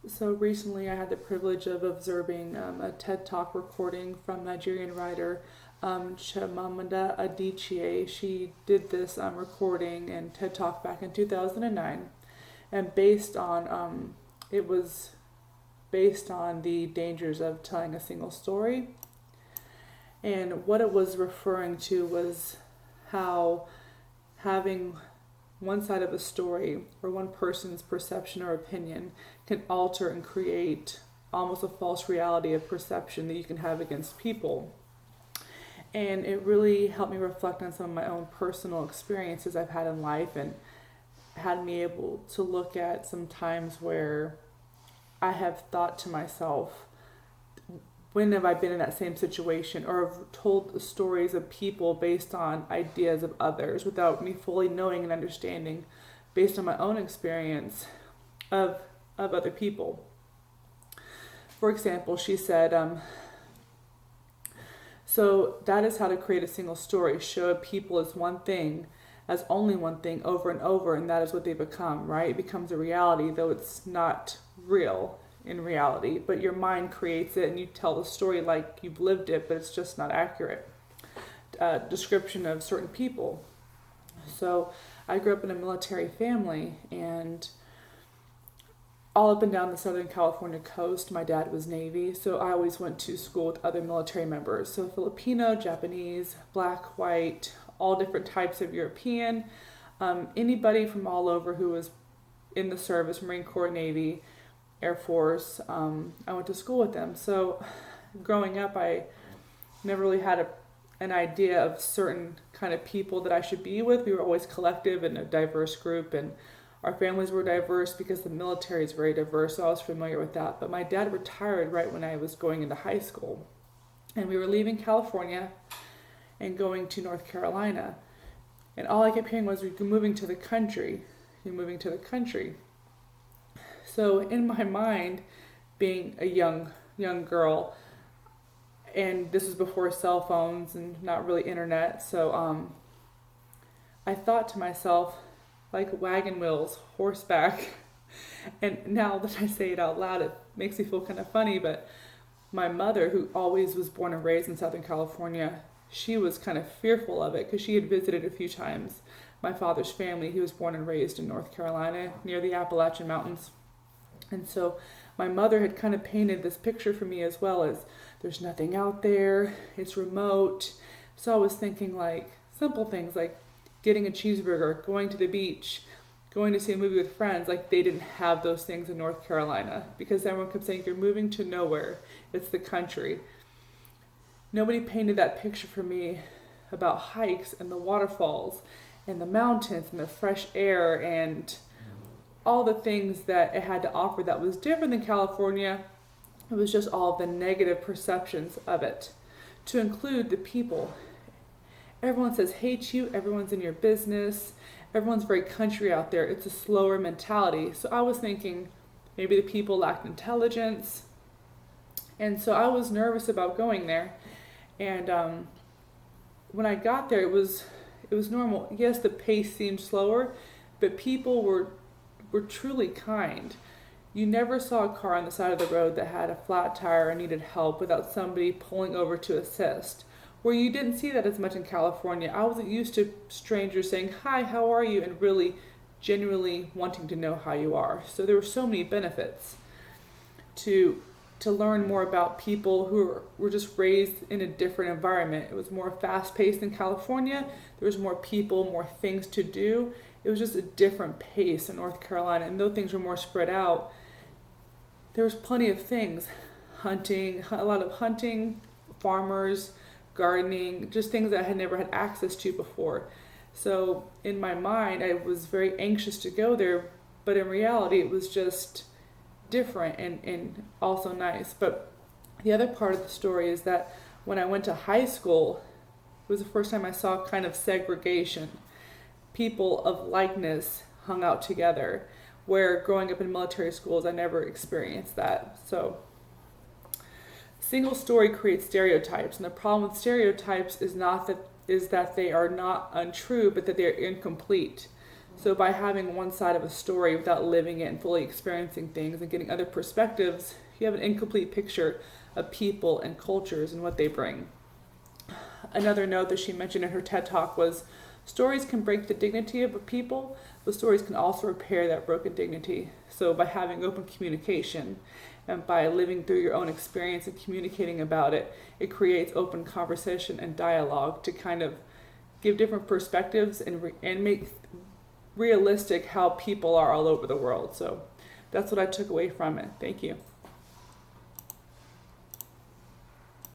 So recently I had the privilege of observing a TED Talk recording from Nigerian writer Chimamanda Adichie. She did this recording and TED Talk back in 2009, and it was based on the dangers of telling a single story. And what it was referring to was how having one side of a story or one person's perception or opinion can alter and create almost a false reality of perception that you can have against people. And it really helped me reflect on some of my own personal experiences I've had in life, and had me able to look at some times where I have thought to myself, when have I been in that same situation, or have told stories of people based on ideas of others without me fully knowing and understanding, based on my own experience of other people. For example, she said, so that is how to create a single story. Show people as one thing, as only one thing over and over, and that is what they become, right? It becomes a reality, though it's not real in reality, but your mind creates it and you tell the story like you've lived it, but it's just not accurate. Description of certain people. So I grew up in a military family, and all up and down the Southern California coast, my dad was Navy, so I always went to school with other military members. So Filipino, Japanese, black, white, all different types of European, anybody from all over who was in the service, Marine Corps, Navy, Air Force. I went to school with them. So growing up, I never really had an idea of certain kind of people that I should be with. We were always collective and a diverse group, and our families were diverse because the military is very diverse, so I was familiar with that. But my dad retired right when I was going into high school, and we were leaving California and going to North Carolina. And all I kept hearing was, you're moving to the country. You're moving to the country. So in my mind, being a young girl, and this was before cell phones and not really internet, so I thought to myself, like wagon wheels, horseback. And now that I say it out loud, it makes me feel kind of funny, but my mother, who always was born and raised in Southern California, she was kind of fearful of it because she had visited a few times my father's family. He was born and raised in North Carolina near the Appalachian Mountains. And so my mother had kind of painted this picture for me as well, as there's nothing out there, it's remote. So I was thinking like simple things like getting a cheeseburger, going to the beach, going to see a movie with friends. Like they didn't have those things in North Carolina because everyone kept saying, you're moving to nowhere, it's the country. Nobody painted that picture for me about hikes and the waterfalls and the mountains and the fresh air and all the things that it had to offer that was different than California. It was just all the negative perceptions of it, to include the people. Everyone says hate you, everyone's in your business, everyone's very country out there. It's a slower mentality. So I was thinking maybe the people lacked intelligence. And so I was nervous about going there. And when I got there, it was normal. Yes, the pace seemed slower, but people were truly kind. You never saw a car on the side of the road that had a flat tire and needed help without somebody pulling over to assist. Where you didn't see that as much in California. I wasn't used to strangers saying, hi, how are you? And really genuinely wanting to know how you are. So there were so many benefits to learn more about people who were just raised in a different environment. It was more fast-paced in California. There was more people, more things to do. It was just a different pace in North Carolina. And though things were more spread out, there was plenty of things. Hunting, a lot of hunting, farmers, gardening, just things that I had never had access to before. So in my mind, I was very anxious to go there, but in reality, it was just different and also nice. But the other part of the story is that when I went to high school, it was the first time I saw kind of segregation. People of likeness hung out together, where growing up in military schools, I never experienced that. So single story creates stereotypes, and the problem with stereotypes is that they are not untrue, but that they are incomplete. So by having one side of a story without living it and fully experiencing things and getting other perspectives, you have an incomplete picture of people and cultures and what they bring. Another note that she mentioned in her TED Talk was stories can break the dignity of a people, but stories can also repair that broken dignity. So by having open communication and by living through your own experience and communicating about it, it creates open conversation and dialogue to kind of give different perspectives and make realistic how people are all over the world. So that's what I took away from it. Thank you.